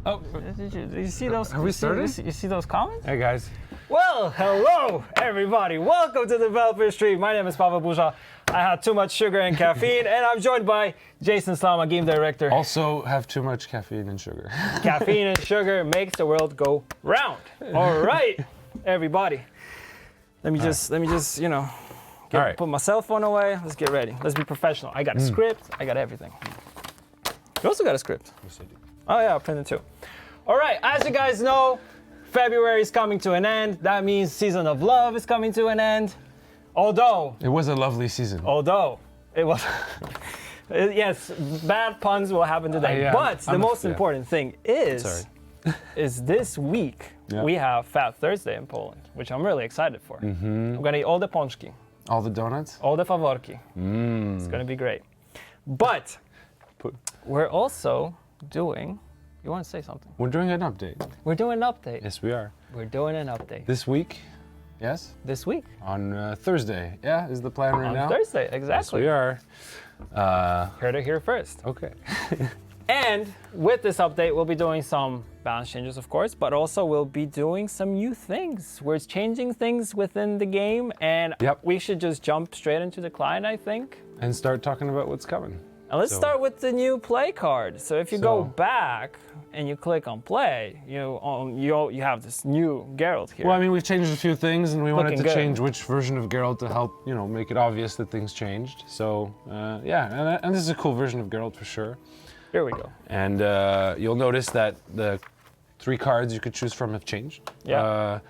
Oh, Did you see those? Are we starting? You see those comments? hey guys. Well, hello everybody. Welcome to the Developer Street. My name is Pavel Buja. I had too much sugar and caffeine, and I'm joined by Jason Slama, game director. Also have too much caffeine and sugar. Caffeine and sugar makes the world go round. All right, everybody. Let me just, put my cell phone away. Let's get ready. Let's be professional. I got a script. I got everything. You also got a script. Yes, I do. Oh yeah, I'll print it too. All right, as you guys know, February is coming to an end. That means Season of Love is coming to an end. Although It was a lovely season. It was, yes, bad puns will happen today. But the most important thing is this week we have Fat Thursday in Poland, which I'm really excited for. I'm gonna eat all the pączki, All the donuts? all the faworki. It's gonna be great. But we're also doing. You want to say something? We're doing an update. We're doing an update. Yes, we are. We're doing an update. This week, yes? This week. On Thursday, yeah, is the plan right now? On Thursday, exactly. Yes, we are. Heard it here first. Okay. And with this update, we'll be doing some balance changes, of course, but also we'll be doing some new things. We're changing things within the game, and we should just jump straight into the client, I think. And start talking about what's coming. And let's start with the new play card. So if you go back and you click on play, you have this new Geralt here. Well, I mean, we've changed a few things, and we wanted to good. change which version of Geralt to help, make it obvious that things changed. So, and this is a cool version of Geralt for sure. Here we go. And you'll notice that the 3 cards you could choose from have changed. Yeah.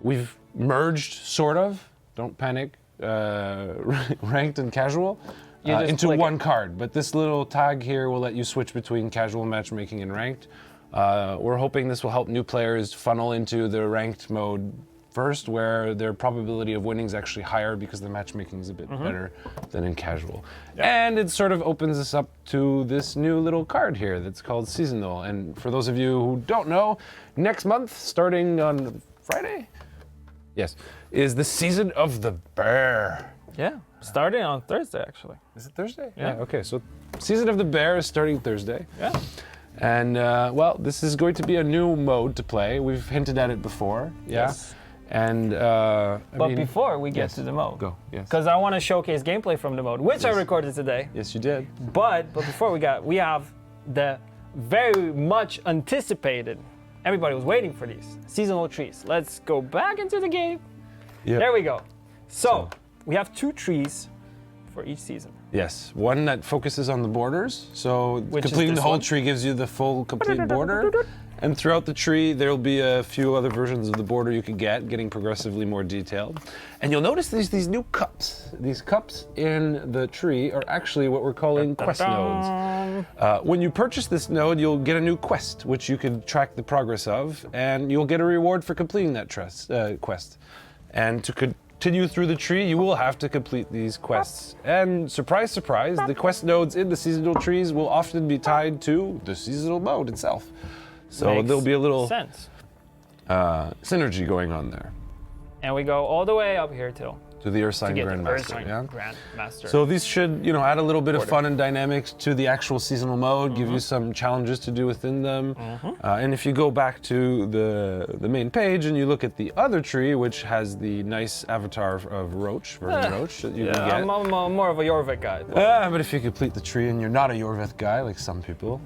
We've merged, sort of, don't panic, ranked and casual. Into one card, but this little tag here will let you switch between casual matchmaking and ranked. We're hoping this will help new players funnel into the ranked mode first, where their probability of winning is actually higher because the matchmaking is a bit better than in casual. Yeah. And it sort of opens us up to this new little card here that's called Seasonal. And for those of you who don't know, next month, starting on Friday, is the Season of the Bear. Yeah, starting on Thursday, actually. Is it Thursday? Yeah. Okay, so Season of the Bear is starting Thursday. Yeah. And, this is going to be a new mode to play. We've hinted at it before. Yeah. Yes. And, But before we get to the mode. Go, yes. Because I want to showcase gameplay from the mode, which I recorded today. Yes, you did. But before we have the very much anticipated, everybody was waiting for these, seasonal trees. Let's go back into the game. Yep. There we go. So we have 2 trees for each season. Yes, one that focuses on the borders. So completing the whole tree gives you the full complete border. And throughout the tree, there'll be a few other versions of the border you can get, getting progressively more detailed. And you'll notice there's these new cups. These cups in the tree are actually what we're calling quest nodes. When you purchase this node, you'll get a new quest, which you can track the progress of, and you'll get a reward for completing that quest. And to continue through the tree, you will have to complete these quests. And surprise, surprise, the quest nodes in the seasonal trees will often be tied to the seasonal mode itself. So there'll be a little synergy going on there. And we go all the way up here to the Ursine Grandmaster. Grandmaster. So these should, add a little bit of fun and dynamics to the actual seasonal mode, give you some challenges to do within them. And if you go back to the main page and you look at the other tree, which has the nice avatar of Roach, Vernon Roach, that you can get. I'm more of a Jorvik guy. But if you complete the tree and you're not a Jorvik guy, like some people,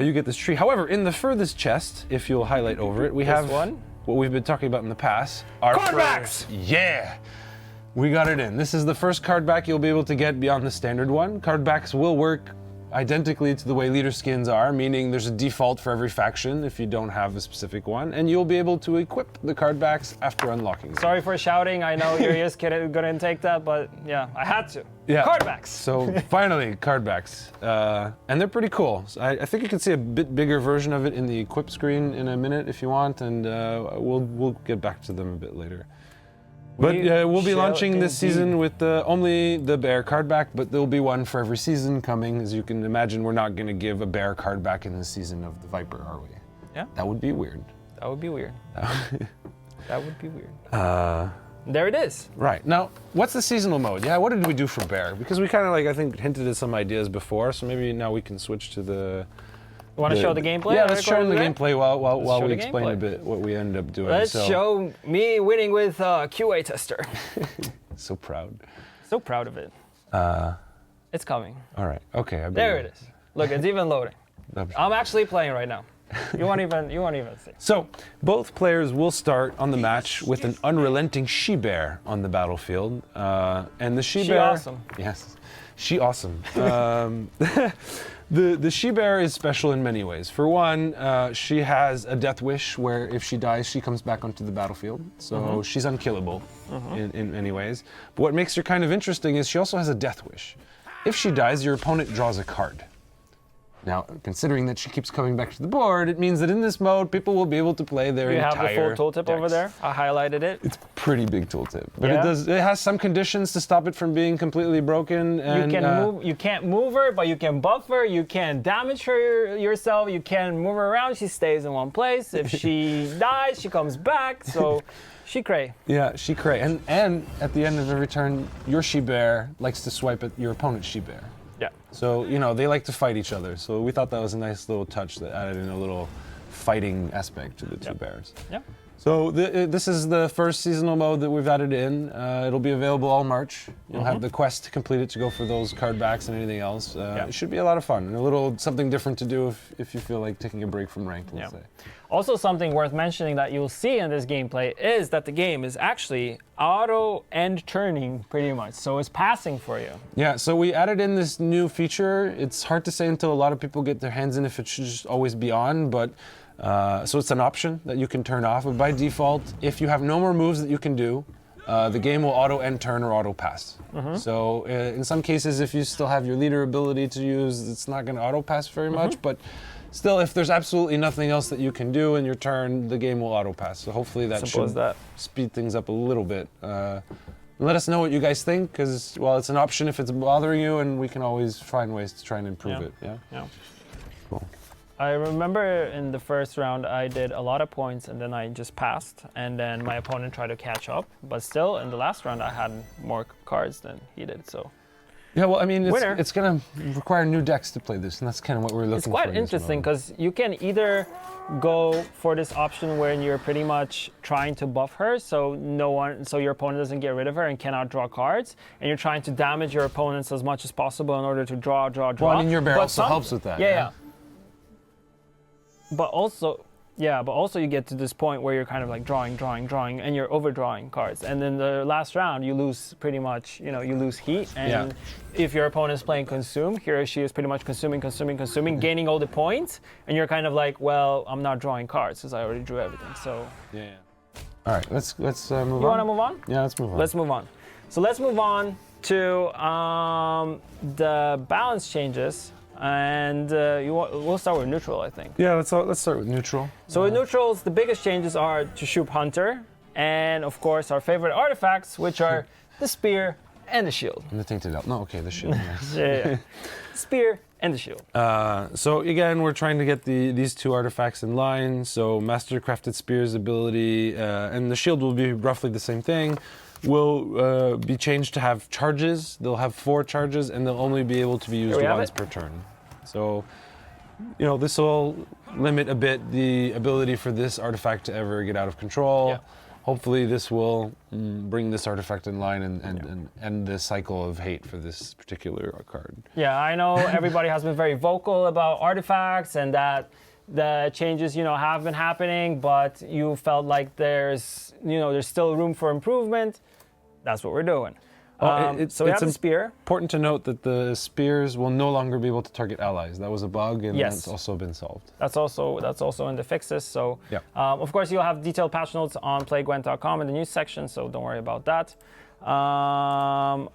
you get this tree. However, in the furthest chest, if you'll highlight over it, we have what we've been talking about in the past. Card backs! Yeah! We got it in. This is the first card back you'll be able to get beyond the standard one. Card backs will work identically to the way leader skins are, meaning there's a default for every faction if you don't have a specific one, and you'll be able to equip the card backs after unlocking them. Sorry for shouting, I know you're just gonna take that, but yeah, I had to. Yeah. Card backs! So finally, card backs. And they're pretty cool. So I think you can see a bit bigger version of it in the equip screen in a minute if you want, and we'll get back to them a bit later. But we'll be launching this season with only the bear card back, but there'll be one for every season coming. As you can imagine, we're not going to give a bear card back in the season of the Viper, are we? Yeah. That would be weird. That would be weird. That would be weird. There it is. Right. Now, what's the seasonal mode? Yeah, what did we do for bear? Because we kind of I think hinted at some ideas before, so maybe now we can switch to the You want to show the gameplay? Yeah, let's show them the gameplay while we explain gameplay. a bit what we ended up doing. Let's show me winning with QA tester. So proud. So proud of it. It's coming. All right. Okay. There it is. Look, it's even loading. I'm actually playing right now. You won't even see. So, both players will start on the match with an unrelenting she-bear on the battlefield. And the she-bear... awesome. Yes. She awesome. The she-bear is special in many ways. For one, she has a death wish where if she dies, she comes back onto the battlefield. So she's unkillable in many ways. But what makes her kind of interesting is she also has a death wish. If she dies, your opponent draws a card. Now, considering that she keeps coming back to the board, it means that in this mode, people will be able to play their entire You have the full tooltip over there. I highlighted it. It's pretty big tooltip, but it has some conditions to stop it from being completely broken. And, you can't move her, but you can buff her. You can damage her yourself. You can move her around. She stays in one place. If she dies, she comes back. So, she cray. Yeah, she cray. And at the end of every turn, your she-bear likes to swipe at your opponent's she-bear. Yeah. So, they like to fight each other. So we thought that was a nice little touch that added in a little fighting aspect to the two bears. Yeah. So this is the first seasonal mode that we've added in. It'll be available all March. You'll have the quest to complete it to go for those card backs and anything else. It should be a lot of fun and a little something different to do if you feel like taking a break from ranked, let's say. Also, something worth mentioning that you'll see in this gameplay is that the game is actually auto end turning pretty much. So it's passing for you. Yeah, so we added in this new feature. It's hard to say until a lot of people get their hands in if it should just always be on, but so it's an option that you can turn off. But by default, if you have no more moves that you can do, the game will auto end turn or auto pass. So in some cases, if you still have your leader ability to use, it's not going to auto pass very much, but still, if there's absolutely nothing else that you can do in your turn, the game will auto pass. So hopefully that should speed things up a little bit. Let us know what you guys think, because, well, it's an option if it's bothering you, and we can always find ways to try and improve it. Yeah. Cool. I remember in the first round I did a lot of points and then I just passed, and then my opponent tried to catch up, but still in the last round I had more cards than he did, so. Yeah, well, I mean, it's going to require new decks to play this, and that's kind of what we're looking for. It's quite interesting because you can either go for this option where you're pretty much trying to buff her, so your opponent doesn't get rid of her and cannot draw cards, and you're trying to damage your opponents as much as possible in order to draw. Well, I mean, your bear also helps with that. Yeah. But also you get to this point where you're kind of like drawing, and you're overdrawing cards. And then the last round, you lose pretty much, you lose heat. And if your opponent is playing consume, he or she is pretty much consuming, gaining all the points. And you're kind of like, well, I'm not drawing cards because I already drew everything. So. Yeah. All right, let's move on. You want to move on? Yeah, let's move on. Let's move on. So let's move on to the balance changes. And we'll start with neutral, I think. Yeah, let's start with neutral. So with neutrals, the biggest changes are to Shoop Hunter, and of course our favorite artifacts, which are the spear and the shield. And the tainted elf. No, okay, the shield. Yeah. Spear and the shield. So again, we're trying to get these two artifacts in line. So Mastercrafted Spear's ability and the shield will be roughly the same thing. Will be changed to have charges. They'll have 4 charges, and they'll only be able to be used once per turn. So, this will limit a bit the ability for this artifact to ever get out of control. Yeah. Hopefully, this will bring this artifact in line and end the cycle of hate for this particular card. Yeah, I know everybody has been very vocal about artifacts and that the changes, have been happening, but you felt like there's still room for improvement. That's what we're doing. So we have the spear. Important to note that the spears will no longer be able to target allies. That was a bug, and that's also been solved. That's also in the fixes. So, of course, you'll have detailed patch notes on playgwent.com in the news section. So don't worry about that. I'll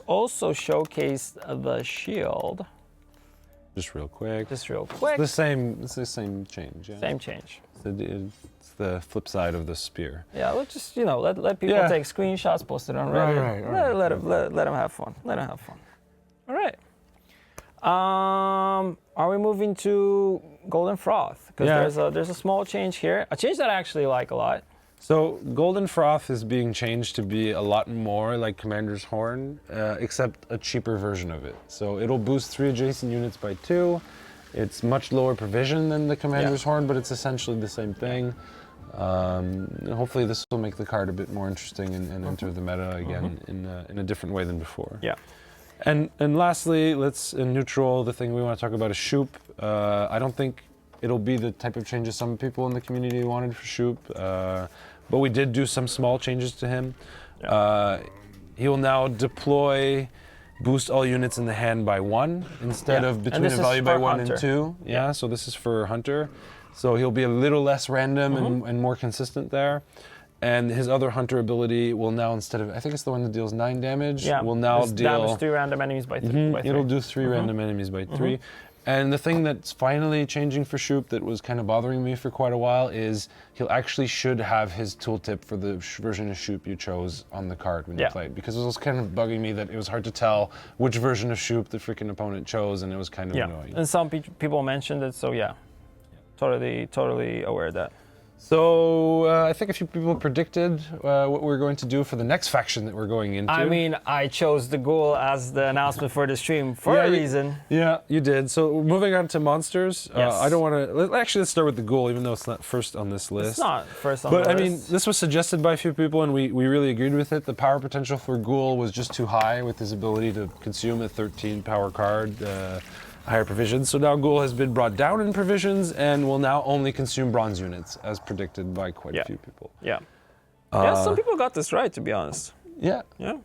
also showcase the shield. Just real quick. It's the same change. Yeah. Same change. It's the flip side of the spear. Yeah, let's just let people take screenshots, post it on Reddit. Right. Let them have fun. All right. Are we moving to Golden Froth? Because there's a small change here. A change that I actually like a lot. So Golden Froth is being changed to be a lot more like Commander's Horn, except a cheaper version of it. So it'll boost 3 adjacent units by 2, It's much lower provision than the Commander's Horn, but it's essentially the same thing. Hopefully this will make the card a bit more interesting and enter the meta again in a different way than before. Yeah. And lastly, let's in neutral, the thing we want to talk about is Shoop. I don't think it'll be the type of changes some people in the community wanted for Shoop, but we did do some small changes to him. Yeah. He will now deploy, boost all units in the hand by 1 instead of between a value by 1 and 2. Yeah, so this is for Hunter. So he'll be a little less random and more consistent there. And his other Hunter ability will now, instead of, I think it's the one that deals 9 damage, will now deal... damage 3 random enemies by 3. It'll do 3 random enemies by 3. And the thing that's finally changing for Shoop that was kind of bothering me for quite a while is he'll actually should have his tooltip for the version of Shoop you chose on the card when you played. Because it was kind of bugging me that it was hard to tell which version of Shoop the freaking opponent chose, and it was kind of annoying. And some people mentioned it, so totally aware of that. So I think a few people predicted what we're going to do for the next faction that we're going into. I mean, I chose the ghoul as the announcement for the stream for a reason. Yeah, you did. So moving on to monsters, I don't want to... Actually, let's start with the ghoul, even though it's not first on this list. It's not first on the list. But I mean, this was suggested by a few people, and we really agreed with it. The power potential for ghoul was just too high with his ability to consume a 13 power card. Higher provisions. So now Ghoul has been brought down in provisions and will now only consume bronze units, as predicted by quite a few people. Yeah. Some people got this right, to be honest. Yeah. Yeah.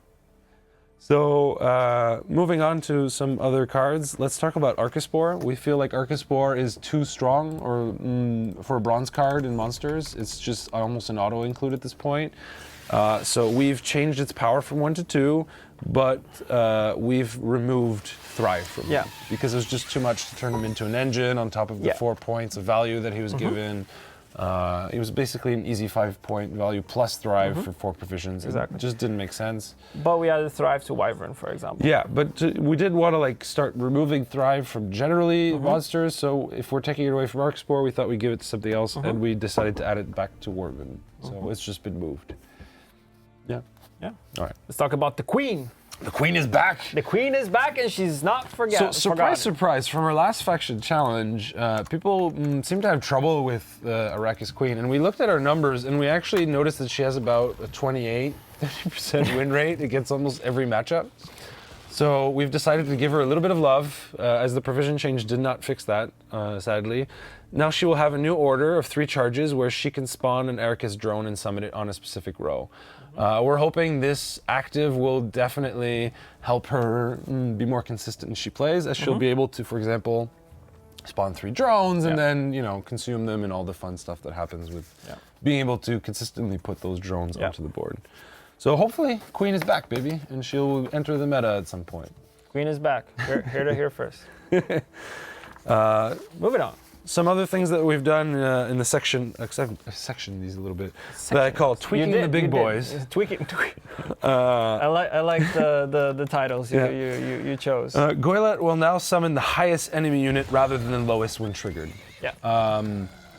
So moving on to some other cards, let's talk about Archaspore. We feel like Archaspore is too strong for a bronze card in monsters. It's just almost an auto include at this point. So we've changed its power from 1 to 2, but we've removed Thrive from him because it was just too much to turn him into an engine on top of the 4 points of value that he was given. It was basically an easy 5-point value plus Thrive for 4 provisions. Exactly. It just didn't make sense. But we added Thrive to Wyvern, for example. Yeah, but we did want to start removing Thrive from generally monsters. So if we're taking it away from Archaspore, we thought we'd give it to something else, and we decided to add it back to Worgen. So it's just been moved. Yeah. Yeah. All right. Let's talk about the Queen. The Queen is back. The Queen is back, and she's not forgotten. So, surprise, from our last faction challenge, people seem to have trouble with Arrakis Queen. And we looked at our numbers, and we actually noticed that she has about a 30% win rate against almost every matchup. So we've decided to give her a little bit of love, as the provision change did not fix that, sadly. Now she will have a new order of 3 charges where she can spawn an Arrakis drone and summon it on a specific row. We're hoping this active will definitely help her be more consistent as she plays, as she'll be able to, for example, spawn 3 drones and then, consume them and all the fun stuff that happens with being able to consistently put those drones onto the board. So hopefully Queen is back, baby, and she'll enter the meta at some point. Queen is back. Here to hear first. Moving on. Some other things that we've done in the section, I've sectioned these a little bit, that I call Tweaking the Big Boys. Tweaking. I like the titles you chose. Goylet will now summon the highest enemy unit rather than the lowest when triggered. Yeah.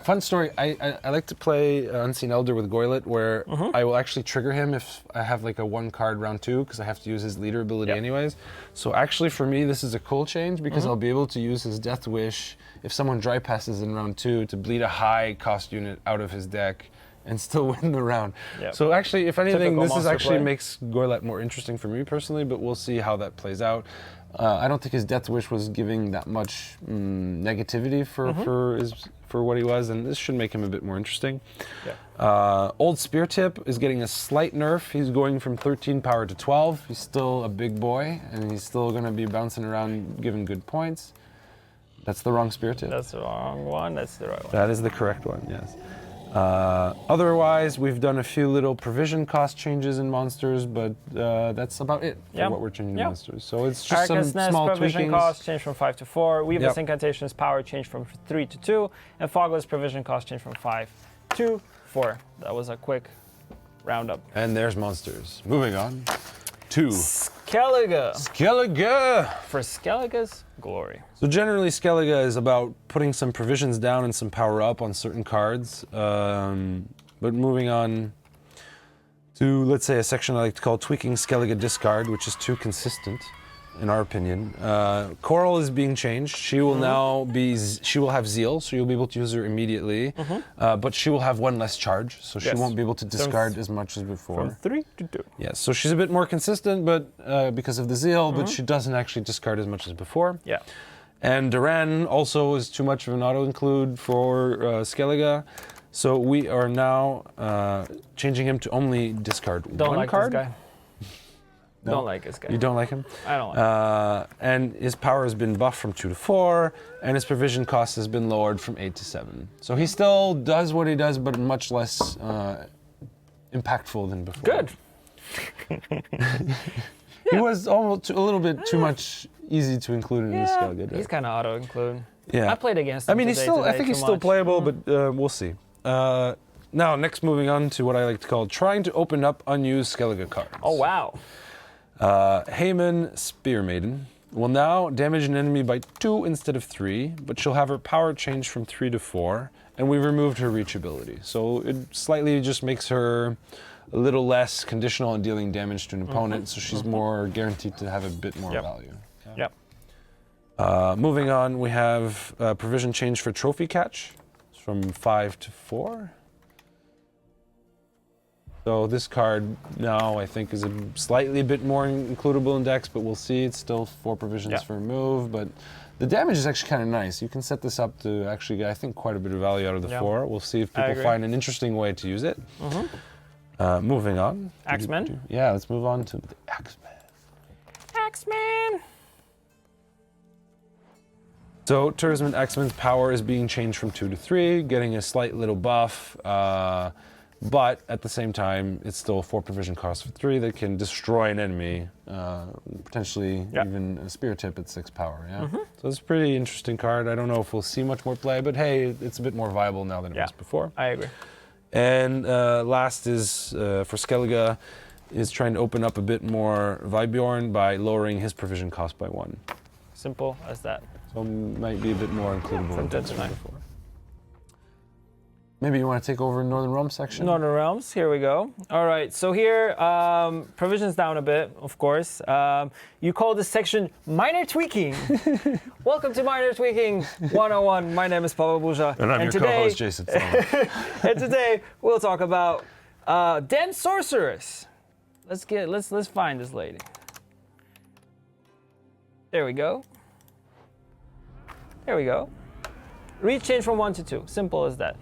Fun story, I like to play Unseen Elder with Goylet, where I will actually trigger him if I have like a 1-card round 2, because I have to use his leader ability anyways. So actually for me this is a cool change, because I'll be able to use his Death Wish if someone dry passes in round 2 to bleed a high cost unit out of his deck and still win the round. Yep. So actually, if anything, this is actually makes Goylet more interesting for me personally, but we'll see how that plays out. I don't think his Death Wish was giving that much negativity for what he was, and this should make him a bit more interesting. Yeah. Old Speartip is getting a slight nerf. He's going from 13 power to 12. He's still a big boy, and he's still going to be bouncing around giving good points. That's the wrong Speartip. That's the wrong one. That's the right one. That is the correct one, yes. Otherwise, we've done a few little provision cost changes in monsters, but that's about it for what we're changing in monsters. So it's just some small provision tweakings. cost changed from 5 to 4. Weaver's Incantation's power changed from 3 to 2. And Fogless provision cost changed from 5 to 4. That was a quick roundup. And there's monsters. Moving on to Skellig. Skellig! For Skellig's glory. So generally, Skellig is about putting some provisions down and some power up on certain cards. But moving on to, let's say, a section I like to call Tweaking Skellig Discard, which is too consistent. in our opinion. Coral is being changed. She will now be. She will have zeal, so you'll be able to use her immediately. But she will have 1 less charge, so she won't be able to discard as much as before. From 3 to 2. Yes, so she's a bit more consistent, but because of the zeal, but she doesn't actually discard as much as before. Yeah. And Duran also is too much of an auto-include for Skellig. So we are now changing him to only discard Don't 1 like card. this guy. No? Don't like this guy. You don't like him? I don't like him. And his power has been buffed from 2 to 4, and his provision cost has been lowered from 8 to 7. So he still does what he does, but much less impactful than before. Good. He was almost a little bit too much easy to include in his Skellig. Right? He's kind of auto-include. Yeah. I played against him I mean, he's still. I think he's still playable, but we'll see. Now, next, moving on to what I like to call trying to open up unused Skellig cards. Oh, wow. Haiman, Spear Maiden, will now damage an enemy by 2 instead of 3, but she'll have her power changed from 3 to 4, and we removed her reach ability. So it slightly just makes her a little less conditional on dealing damage to an opponent, so she's more guaranteed to have a bit more value. Yep. Moving on, we have provision change for Trophy Catch. It's from 5 to 4. So this card now I think is a slightly bit more includable in decks, but we'll see. It's still 4 provisions for remove, but the damage is actually kind of nice. You can set this up to actually get, I think, quite a bit of value out of the 4. We'll see if people find an interesting way to use it. Moving on. Axman? Yeah, let's move on to the Axman. Axman! So Tourism Axman's power is being changed from 2 to 3, getting a slight little buff. But at the same time, it's still a 4 provision cost for 3 that can destroy an enemy, potentially even a Speartip at 6 power. Yeah, so it's a pretty interesting card. I don't know if we'll see much more play, but hey, it's a bit more viable now than it was before. I agree. And last is for Skellig, is trying to open up a bit more Vibjorn by lowering his provision cost by 1. Simple as that. So might be a bit more includable from than 10 to 9. before. Maybe you want to take over Northern Realms section? Northern Realms, here we go. All right, so here, provisions down a bit, of course. You call this section Minor Tweaking. Welcome to Minor Tweaking 101. My name is Pavel Buja. And I'm your co-host, Jason. And today, we'll talk about Den Sorceress. Let's find this lady. There we go. There we go. Reach change from 1 to 2. Simple as that.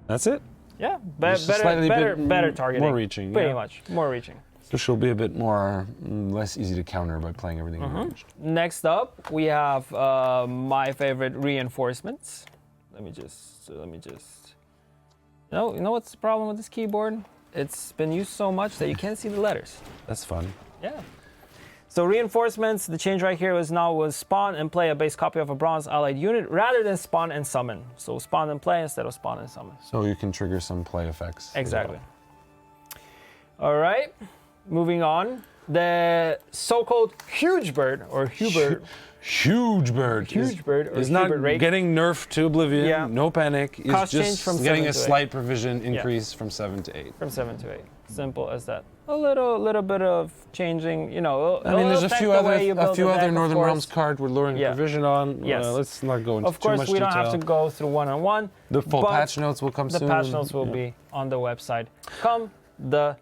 That's it? Yeah, better targeting. More reaching. Pretty much, more reaching. So she'll be a bit more, less easy to counter by playing everything in range. Next up, we have my favorite reinforcements. Let me just. You know what's the problem with this keyboard? It's been used so much that you can't see the letters. That's fun. Yeah. So reinforcements, the change right here was spawn and play a base copy of a bronze allied unit rather than spawn and summon. So spawn and play instead of spawn and summon. So you can trigger some play effects. Exactly. All right, moving on. The so-called huge bird or Hubert. Huge bird. Huge bird or is not Rake. getting nerfed to oblivion. Yeah. No panic. It's Cost change just from getting 7 a to slight provision increase from 7 to 8. From 7 to 8. Simple as that. A little bit of changing, you know. I mean, there's a few other Northern Realms Realms cards we're lowering provision on. Yes. Let's not go into Of course, too much we don't detail. have to go through one-on-one. The full patch notes will come soon. The patch notes will be on the website. Come the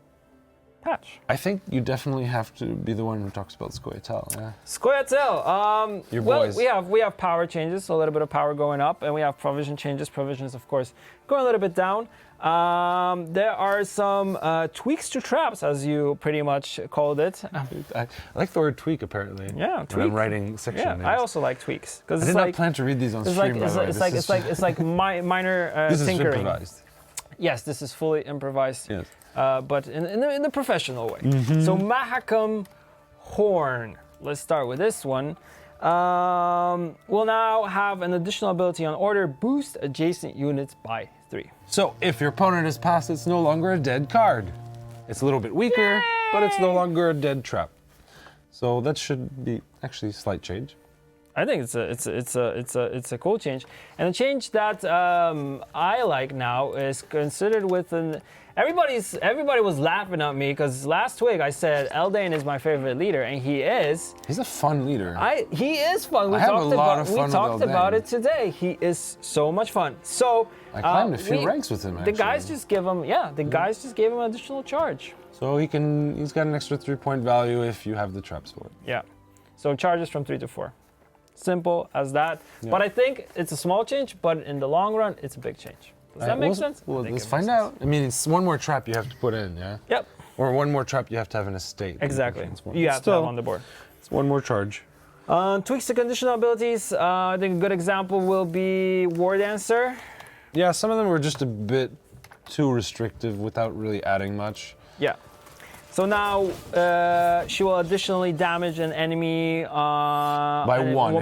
patch. I think you definitely have to be the one who talks about Scoia'tael. Yeah. Scoia'tael. Your well, boys. we have power changes, so a little bit of power going up, and we have provision changes. Provisions, of course, going a little bit down. There are some tweaks to traps, as you pretty much called it. I like the word tweak, apparently. Yeah, tweak. When I'm writing section names. I also like tweaks because I did not plan to read these on stream. It's like minor this tinkering. is improvised. Yes, this is fully improvised. Yes. But in the professional way. So Mahakam Horn. Let's start with this one. Will now have an additional ability on order, boost adjacent units by 3. So if your opponent has passed, it's no longer a dead card. It's a little bit weaker, but it's no longer a dead trap. So that should be actually a slight change. I think it's a cool change, and a change that I like now is considered with an Everybody was laughing at me because last week I said Eldain is my favorite leader, and he is. He's a fun leader. He is fun. We I have a lot of fun We talked with about Eldain. it today. He is so much fun. So I climbed a few ranks with him. Actually. The guys just give him, the guys just gave him additional charge. So he's got an extra 3-point value if you have the traps for it. Yeah. So charges from 3 to 4. Simple as that. Yeah. But I think it's a small change, but in the long run, it's a big change. Does that make sense? Well, let's find out. I mean, it's one more trap you have to put in, yeah? Yep. Or one more trap you have to have in a state. Exactly. You have to have on the board. It's one more charge. Tweaks to conditional abilities. I think a good example will be War Dancer. Yeah, some of them were just a bit too restrictive without really adding much. Yeah. So now she will additionally damage an enemy by one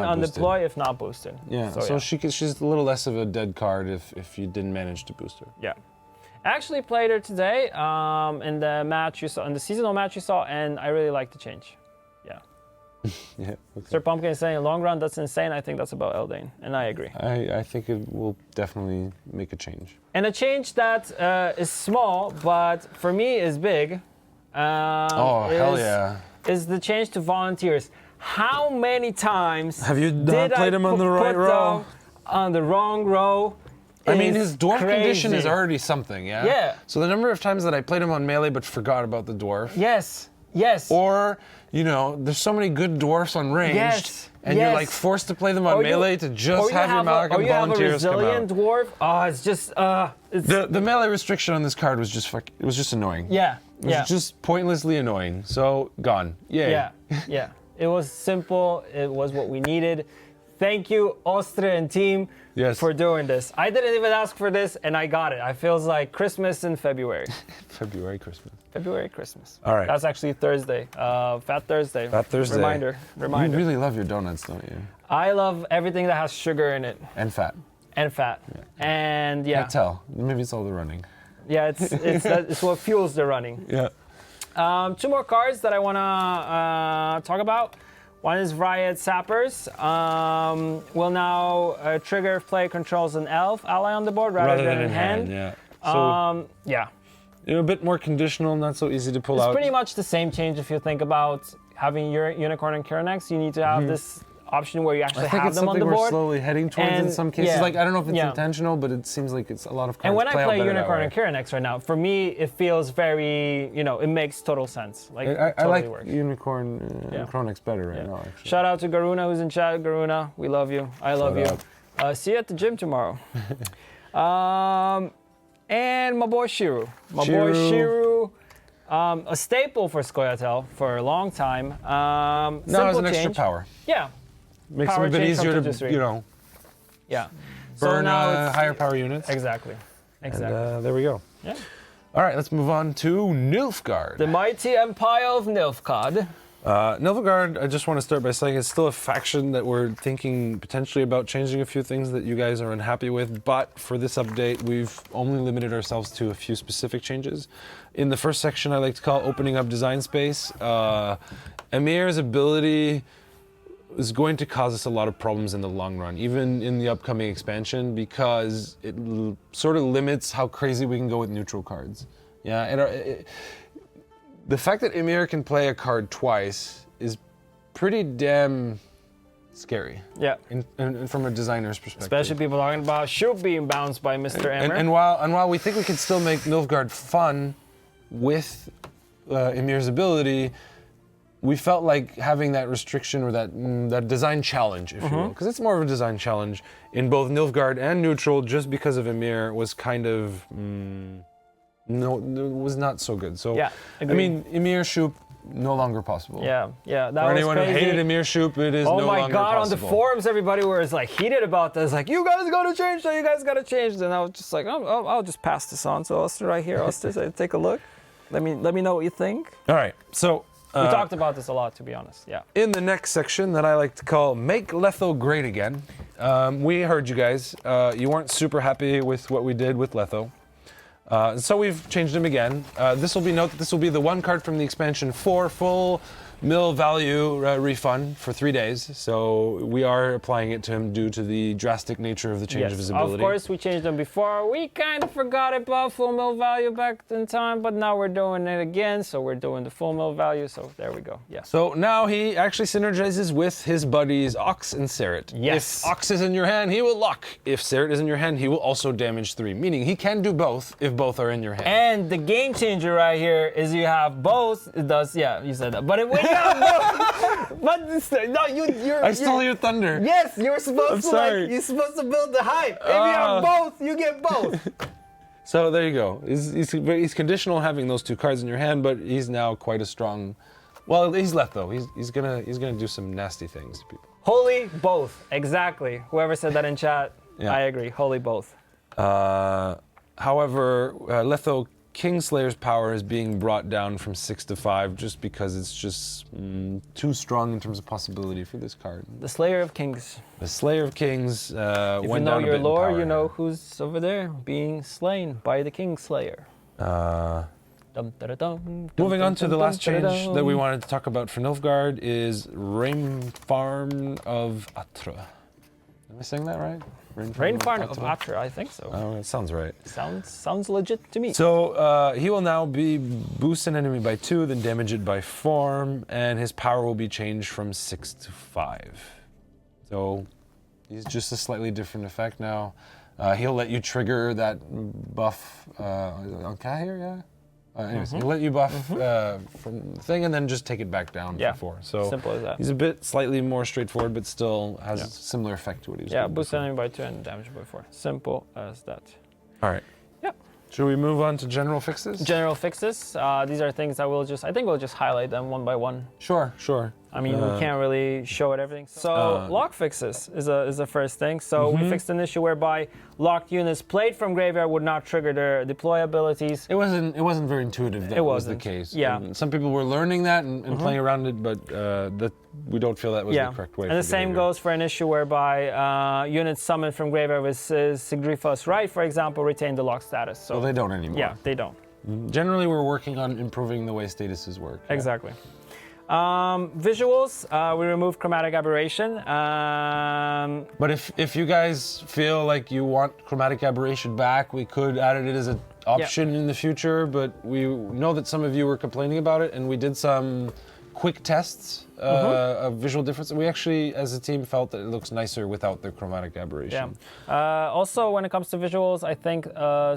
on boosted. deploy if not boosted. Yeah, so she's a little less of a dead card if you didn't manage to boost her. Yeah. I actually played her today in the match you saw, in the seasonal match you saw, and I really like the change. Yeah. Yeah. Okay. Sir Pumpkin is saying long run, that's insane. I think that's about Eldain, and I agree. I think it will definitely make a change. And a change that is small, but for me is big. Hell yeah. Is the change to volunteers. How many times have you did played him on the right row? On the wrong row. I mean, his dwarf crazy. condition is already something, yeah? Yeah. So the number of times that I played him on melee but forgot about the dwarf. Yes, yes. Or, there's so many good dwarfs on ranged. Yes. And you're like forced to play them on melee to just have your Malachim volunteers come out. Or you have a resilient dwarf. Oh, it's just, The melee restriction on this card was just it was just annoying. Yeah, It was just pointlessly annoying. So, gone. Yay. Yeah, yeah. It was simple. It was what we needed. Thank you, Austria and team, for doing this. I didn't even ask for this, and I got it. I feels like Christmas in February. February Christmas. February Christmas. All right. That's actually Thursday. Fat Thursday. Fat Thursday. Reminder. You really love your donuts, don't you? I love everything that has sugar in it. And fat. And fat. Yeah. And yeah. I can't tell. Maybe it's all the running. Yeah, it's what fuels the running. Yeah. 2 more cards that I want to talk about. One is Riot Sappers. Will now trigger if play controls an elf ally on the board rather than in hand. Yeah. So, yeah. A bit more conditional, not so easy to pull out. It's pretty much the same change if you think about having your Unicorn and Kiranex. You need to have this option where you actually have them on the board. We're slowly heading towards in some cases. Yeah, Like, I don't know if it's intentional, but it seems like it's a lot of cards. And when I play out Unicorn and Kiranex right now, for me, it feels very, it makes total sense. Like, I like works. Unicorn and Kiranex better right now, actually. Shout out to Garuna who's in chat. Garuna, we love you. I love you. See you at the gym tomorrow. And my boy Shiru. Boy Shiru. A staple for Skellig for a long time. Now has an extra power. Yeah. Makes it a bit easier to, yeah. burn higher power units. Exactly. Exactly. And there we go. Yeah. All right, let's move on to Nilfgaard. The mighty empire of Nilfgaard. Nilfgaard, I just want to start by saying it's still a faction that we're thinking potentially about changing a few things that you guys are unhappy with, but for this update, we've only limited ourselves to a few specific changes. In the first section, I like to call opening up design space. Emir's ability is going to cause us a lot of problems in the long run, even in the upcoming expansion, because it sort of limits how crazy we can go with neutral cards. Yeah, and the fact that Emir can play a card twice is pretty damn scary. Yeah. And from a designer's perspective. Especially people talking about shoot being bounced by Mr. Emir. And while we think we can still make Nilfgaard fun with Emir's ability, we felt like having that restriction or that design challenge, if you will, because it's more of a design challenge in both Nilfgaard and neutral, just because of Emir, was kind of was not so good. So yeah, I mean, Emir Shoop no longer possible. Yeah, yeah, that For was anyone crazy. who hated Emir Shoop, it is no longer possible. Oh my God! On the forums, everybody was like heated about this. Like, you guys gotta change that. You guys gotta change that. And I was just like, I'll just pass this on. So Oster right here, Oster, take a look. Let me know what you think. All right, so. We talked about this a lot, to be honest, yeah. In the next section that I like to call Make Letho Great Again, we heard you guys. You weren't super happy with what we did with Letho. So we've changed him again. This will be the one card from the expansion for full mill value refund for 3 days. So we are applying it to him due to the drastic nature of the change of his ability. Of course, we changed them before. We kind of forgot about full mill value back in time, but now we're doing it again. So we're doing the full mill value. So there we go. Yeah. So now he actually synergizes with his buddies Ox and Serret. Yes. If Ox is in your hand, he will lock. If Serret is in your hand, he will also damage 3. Meaning he can do both if both are in your hand. And the game changer right here is you have both. It does, yeah, you said that. But when you have both, but no, you're. I stole your thunder. Yes, you're supposed you're supposed to build the hype. If you have both, you get both. So there you go. He's conditional having those 2 cards in your hand, but he's now quite a strong. Well, he's left though. He's gonna do some nasty things to people. Holy both, exactly. Whoever said that in chat, Yeah. I agree. Holy both. However, Letho Kingslayer's power is being brought down from 6 to 5 just because it's just too strong in terms of possibility for this card. The Slayer of Kings. The Slayer of Kings went down a bit in If you know your lore, power. you know who's over there being slain by the Kingslayer. Moving on to the last change that we wanted to talk about for Nilfgaard is Rainfarn of Atra. Am I saying that right? Rainfarn of Atra, I think so. Oh, it sounds right. Sounds legit to me. So he will now boost an enemy by 2, then damage it by 4, and his power will be changed from 6 to 5. So he's just a slightly different effect now. He'll let you trigger that buff. Okay, here, yeah. Anyways, he'll let you buff from the thing and then just take it back down for 4. So simple as that. He's a bit slightly more straightforward, but still has a similar effect to what he's doing. Yeah, boost enemy by 2 and damage by 4. Simple as that. All right. Yep. Should we move on to general fixes? General fixes. These are things that I think we'll just highlight them one by one. Sure. I mean, we can't really show it everything. So lock fixes is the first thing. So we fixed an issue whereby locked units played from graveyard would not trigger their deploy abilities. It wasn't very intuitive that was the case. Yeah. Some people were learning that and playing around it, but we don't feel that was the correct way. And the same goes for an issue whereby units summoned from graveyard with Sigrifa's Right, for example, retain the lock status. So well, they don't anymore. Yeah, they don't. Generally, we're working on improving the way statuses work. Yeah. Exactly. Visuals, we removed chromatic aberration. But if you guys feel like you want chromatic aberration back, we could add it as an option in the future, but we know that some of you were complaining about it, and we did some quick tests of visual difference, and we actually, as a team, felt that it looks nicer without the chromatic aberration. Yeah. Also, when it comes to visuals, I think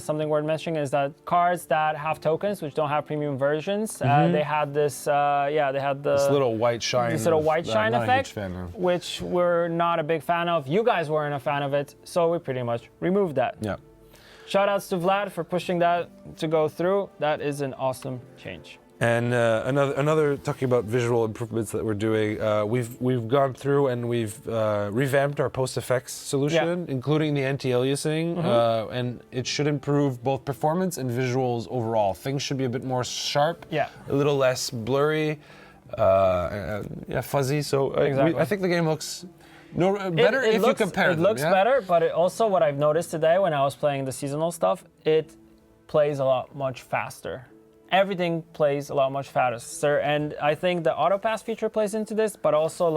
something worth mentioning is that cards that have tokens, which don't have premium versions, they had this, this little white shine. This little white shine I'm not effect, a huge fan of. which we're not a big fan of. You guys weren't a fan of it, so we pretty much removed that. Yeah. Shout outs to Vlad for pushing that to go through. That is an awesome change. And another talking about visual improvements that we're doing, we've gone through and we've revamped our post effects solution, including the anti-aliasing, and it should improve both performance and visuals overall. Things should be a bit more sharp, a little less blurry, fuzzy. So I think the game looks better if you compare them. It looks better, but also what I've noticed today when I was playing the seasonal stuff, it plays a lot much faster. Everything plays a lot much faster, and I think the auto pass feature plays into this, but also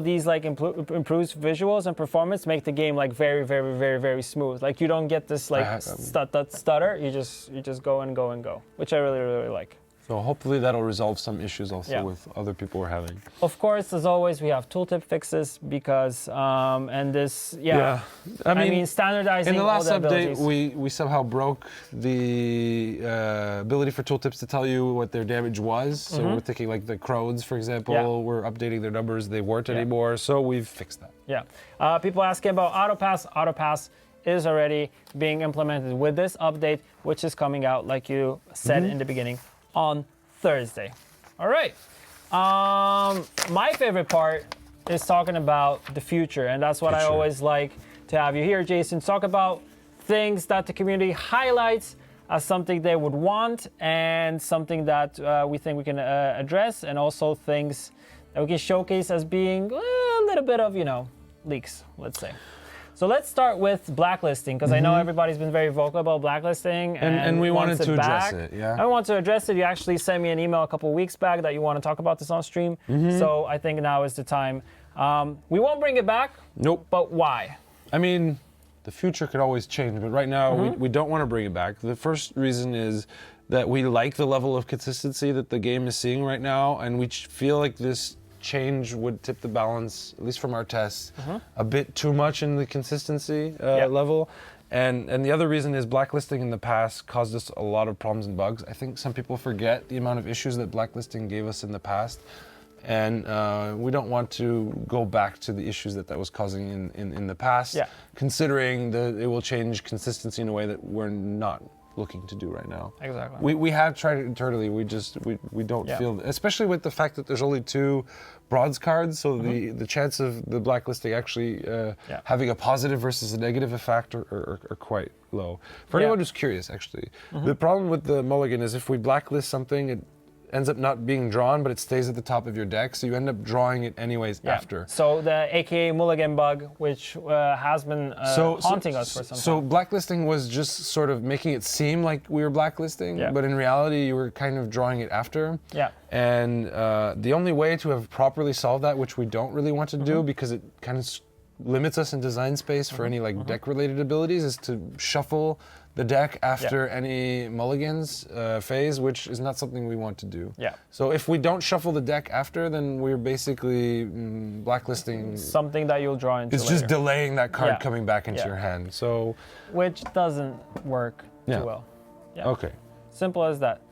these improves visuals and performance make the game like very, very, very, very smooth. Like you don't get this stutter. You just go and go and go, which I really, really like. So hopefully that'll resolve some issues also with other people we're having. Of course, as always, we have tooltip fixes because, and this, I mean, standardizing. In the last update, abilities. we somehow broke the ability for tooltips to tell you what their damage was. So we're thinking like the Crows, for example, we're updating their numbers. They weren't anymore, so we've fixed that. Yeah. People asking about autopass. Autopass is already being implemented with this update, which is coming out, like you said in the beginning, on Thursday. All right. My favorite part is talking about the future, and that's what I always like to have you here, Jason. Talk about things that the community highlights as something they would want and something that we think we can address, and also things that we can showcase as being a little bit of, leaks, let's say. So let's start with blacklisting, because I know everybody's been very vocal about blacklisting. And we wanted to address it, yeah. I want to address it. You actually sent me an email a couple of weeks back that you want to talk about this on stream. So I think now is the time. We won't bring it back. Nope. But why? I mean, the future could always change, but right now we don't want to bring it back. The first reason is that we like the level of consistency that the game is seeing right now, and we feel like this change would tip the balance, at least from our tests, a bit too much in the consistency level. And the other reason is blacklisting in the past caused us a lot of problems and bugs. I think some people forget the amount of issues that blacklisting gave us in the past. And we don't want to go back to the issues that was causing in the past, considering that it will change consistency in a way that we're not looking to do right now. Exactly. We have tried it internally. We don't feel, especially with the fact that there's only 2 broads cards, so the chance of the blacklisting actually having a positive versus a negative effect are quite low. For anyone who's curious, actually, the problem with the mulligan is if we blacklist something, it ends up not being drawn, but it stays at the top of your deck, so you end up drawing it anyways after. So the AKA mulligan bug, which has been haunting us for some time. So blacklisting was just sort of making it seem like we were blacklisting, but in reality you were kind of drawing it after. Yeah. And the only way to have properly solved that, which we don't really want to do because it kind of limits us in design space for any like deck-related abilities, is to shuffle the deck after any mulligans phase, which is not something we want to do. Yeah. So if we don't shuffle the deck after, then we're basically blacklisting something that you'll draw into It's later. just delaying that card coming back into your hand. So, which doesn't work too well. Yeah. Okay. Simple as that.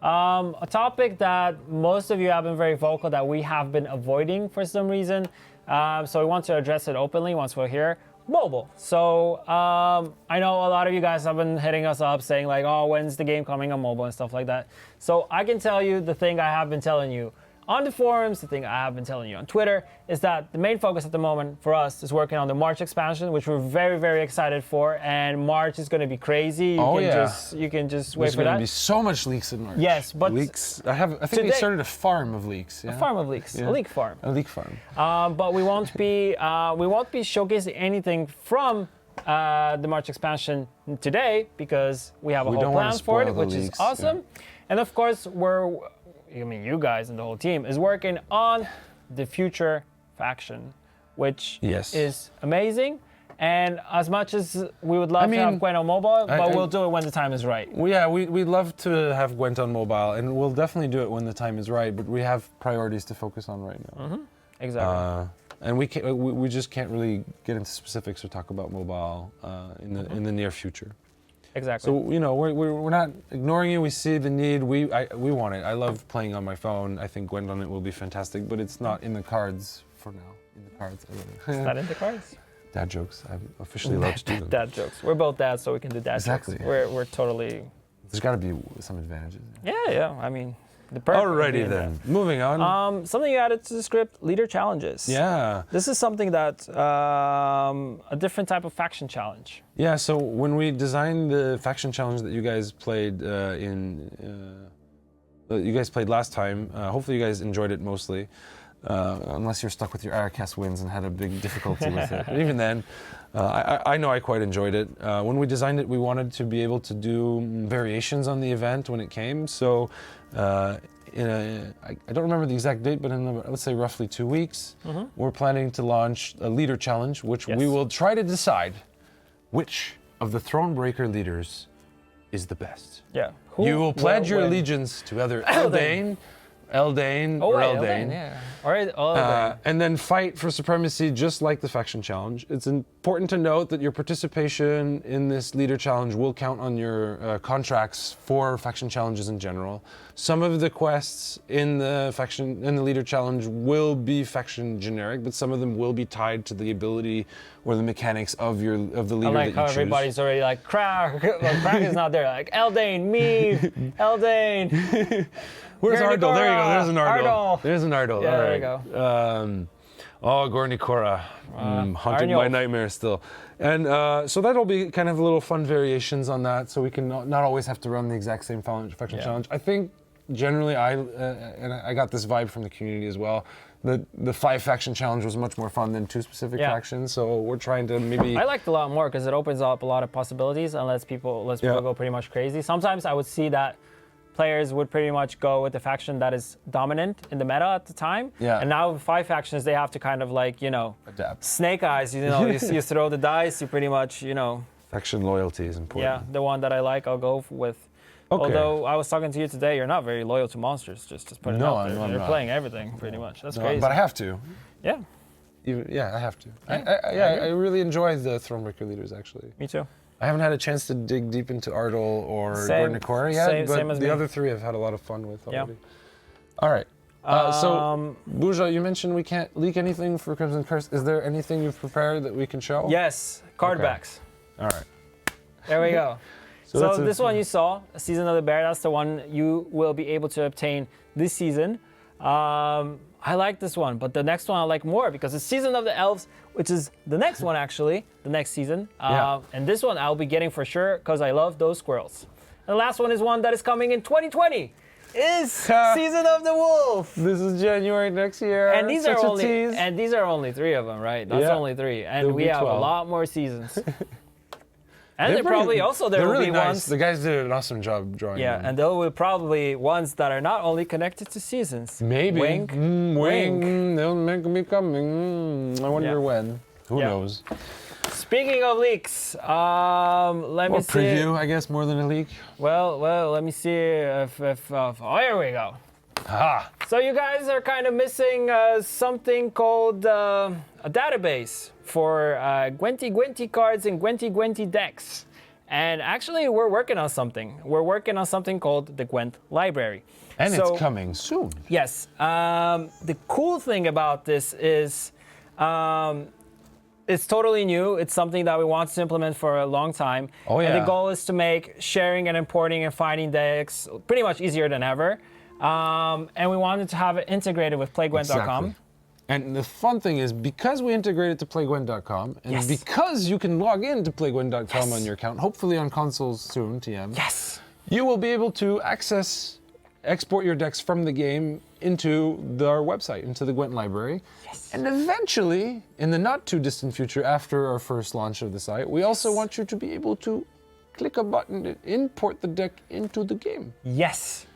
A topic that most of you have been very vocal that we have been avoiding for some reason. So we want to address it openly once we're here. Mobile. So I know a lot of you guys have been hitting us up saying like, oh, when's the game coming on mobile and stuff like that. So I can tell you the thing I have been telling you on the forums, the thing I have been telling you on Twitter, is that the main focus at the moment for us is working on the March expansion, which we're very, very excited for. And March is going to be crazy. You can just wait for that. There's going to be so much leaks in March. Yes, but leaks. I think they started a farm of leaks. Yeah? A farm of leaks. Yeah. A leak farm. A leak farm. But we won't be showcasing anything from the March expansion today because we have a whole plan for it, which is awesome. Yeah. And of course, you guys and the whole team is working on the future faction, which is amazing. And as much as we would love to have Gwent on mobile, but we'll do it when the time is right. We'd love to have Gwent on mobile, and we'll definitely do it when the time is right, but we have priorities to focus on right now. Exactly. And we just can't really get into specifics or talk about mobile in the near future. Exactly. So we're not ignoring you. We see the need. We want it. I love playing on my phone. I think Gwent on it will be fantastic, but it's not in the cards for now. In the cards, it's not in the cards. Dad jokes. I'm officially allowed to do them. Dad jokes. We're both dads, so we can do dad jokes. We're totally. There's got to be some advantages. Yeah. I mean, the perfect. Alrighty then. Moving on. Something you added to the script: leader challenges. Yeah. This is something that a different type of faction challenge. Yeah. So when we designed the faction challenge that you guys played last time, hopefully you guys enjoyed it mostly. Unless you're stuck with your Aracast wins and had a big difficulty with it. But even then, I know I quite enjoyed it. When we designed it, we wanted to be able to do variations on the event when it came. So I don't remember the exact date, but in, let's say, roughly 2 weeks, we're planning to launch a leader challenge, which we will try to decide which of the Thronebreaker leaders is the best. Yeah. You will pledge your allegiance to either Eldain, or Eldain. And then fight for supremacy just like the faction challenge. It's important to note that your participation in this leader challenge will count on your contracts for faction challenges in general. Some of the quests in the leader challenge will be faction generic, but some of them will be tied to the ability or the mechanics of the leader that you choose. I like how everybody's already like, Crack is not there. Like, Eldain, me, Eldain. Where's Ardol? There you go. There's an Ardol. There's an Ardol. Yeah, there you go. Gornikora. Haunting my nightmares still. And so that'll be kind of little fun variations on that, so we can not always have to run the exact same faction challenge. I think generally, I got this vibe from the community as well, the 5 faction challenge was much more fun than 2 specific factions. So we're trying to maybe. I liked it a lot more because it opens up a lot of possibilities and lets people go pretty much crazy. Sometimes I would see that players would pretty much go with the faction that is dominant in the meta at the time. Yeah. And now with 5 factions, they have to kind of like, adapt. Snake eyes, you throw the dice, you pretty much, Faction loyalty is important. Yeah, the one that I like, I'll go with. Okay. Although I was talking to you today, you're not very loyal to monsters. Just put it out there. You're playing everything pretty much. That's crazy. But I have to. Yeah. Yeah, I have to. I really enjoy the Thronebreaker leaders, actually. Me too. I haven't had a chance to dig deep into Ardal or Gornikora yet, but the other 3 I've had a lot of fun with already. Yeah. All right. So, Buja, you mentioned we can't leak anything for Crimson Curse. Is there anything you've prepared that we can show? Yes, card backs. All right. There we go. So this one you saw, Season of the Bear, that's the one you will be able to obtain this season. I like this one, but the next one I like more because it's Season of the Elves, which is the next one actually, the next season. And this one I'll be getting for sure because I love those squirrels. And the last one is one that is coming in 2020. Is Season of the Wolf. This is January next year. And these are only 3 of them, right? That's only 3. And we have 12. A lot more seasons. And there will really be nice. ones. The guys did an awesome job drawing them. And there will probably ones that are not only connected to seasons. Maybe. Wink. Wink. They'll make me coming. I wonder when. Who knows? Speaking of leaks, let me see. Preview, I guess, more than a leak. Well, let me see if here we go. Aha. So you guys are kind of missing something called a database for Gwent cards and Gwent decks. And actually, we're working on something. We're working on something called the Gwent Library. And it's coming soon. Yes. The cool thing about this is it's totally new. It's something that we want to implement for a long time. Oh, yeah. And the goal is to make sharing and importing and finding decks pretty much easier than ever. And we wanted to have it integrated with playgwent.com. Exactly. And the fun thing is, because we integrate it to playgwent.com, and because you can log into playgwent.com on your account, hopefully on consoles soon, TM, you will be able to export your decks from the game into our website, into the Gwent Library. And eventually, in the not too distant future, after our first launch of the site, we also want you to be able to click a button to import the deck into the game. Yes.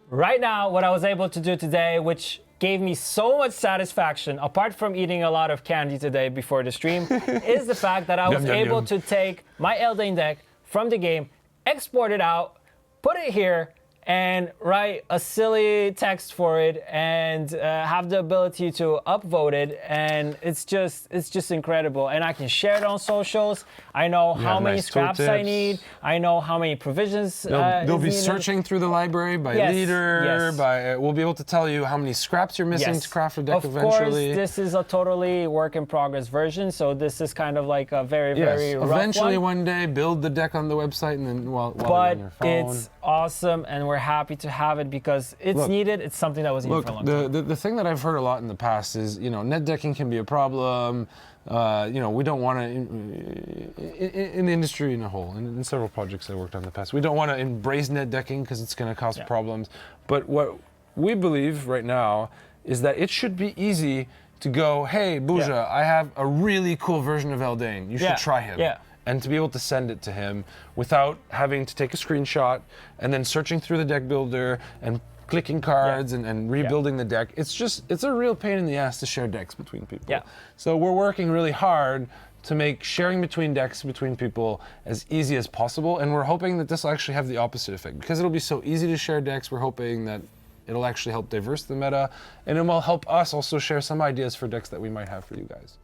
Right now, what I was able to do today, which gave me so much satisfaction, apart from eating a lot of candy today before the stream, is the fact that I was able to take my Eldain deck from the game, export it out, put it here, and write a silly text for it, and have the ability to upvote it, and it's just incredible. And I can share it on socials. I know how many scraps I need. I know how many provisions. They'll be searching through the library by leader. We'll be able to tell you how many scraps you're missing to craft a deck eventually. Of course, this is a totally work in progress version, so this is kind of like a very very rough eventually one. One day build the deck on the website, and then while you're on your phone. It's awesome, and we're happy to have it because it's needed. It's something that was needed for a long time. The thing that I've heard a lot in the past is, net decking can be a problem. We don't want to, in the industry in a whole, and in several projects I worked on in the past, we don't want to embrace net decking because it's going to cause problems. But what we believe right now is that it should be easy to go, hey, Buja, I have a really cool version of Eldain. You should try him. And to be able to send it to him without having to take a screenshot and then searching through the deck builder and clicking cards and rebuilding the deck. It's a real pain in the ass to share decks between people. So we're working really hard to make sharing between decks between people as easy as possible, and we're hoping that this will actually have the opposite effect. Because it'll be so easy to share decks, we're hoping that it'll actually help diverse the meta, and it will help us also share some ideas for decks that we might have for you guys.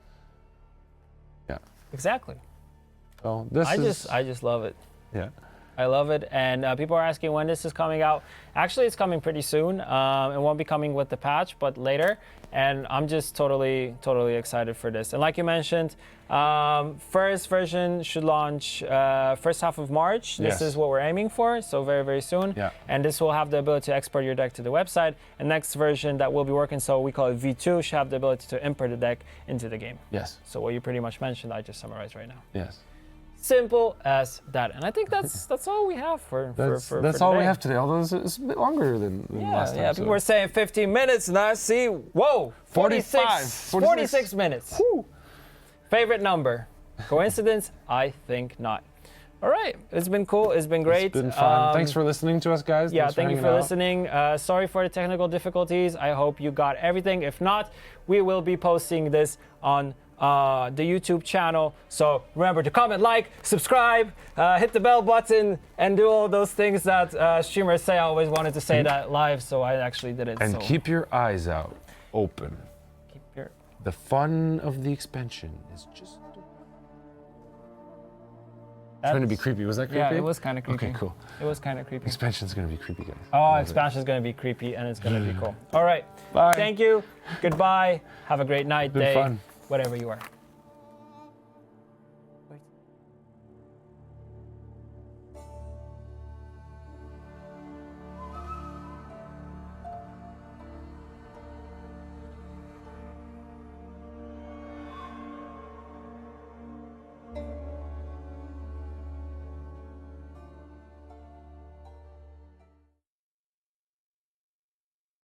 Exactly. So I just love it. Yeah. I love it, and people are asking when this is coming out. Actually, it's coming pretty soon. It won't be coming with the patch, but later. And I'm just totally excited for this. And like you mentioned, first version should launch first half of March. This is what we're aiming for, so very, very soon. And this will have the ability to export your deck to the website. And next version that will be working, so we call it V2, should have the ability to import the deck into the game. Yes. So what you pretty much mentioned, I just summarized right now. Yes. Simple as that. And I think that's all we have for That's all today. we have today. Although it's a bit longer than last time. Yeah, people were saying 15 minutes, and I see, whoa, 46 minutes. Whew. Favorite number? Coincidence? I think not. All right, it's been cool. It's been great. It's been fun. Thanks for listening to us, guys. Yeah, Thanks thank you for listening. Sorry for the technical difficulties. I hope you got everything. If not, we will be posting this on the YouTube channel. So remember to comment, like, subscribe, hit the bell button, and do all those things that streamers say. I always wanted to say that live, so I actually did it. And keep your eyes out open. The fun of the expansion is just... Trying to be creepy. Was that creepy? Yeah, it was kind of creepy. Okay, cool. It was kind of creepy. Expansion's going to be creepy, guys. Oh, expansion's going to be creepy, and it's going to be cool. All right. Bye. Thank you. Goodbye. Have a great night, day, fun. whatever you are.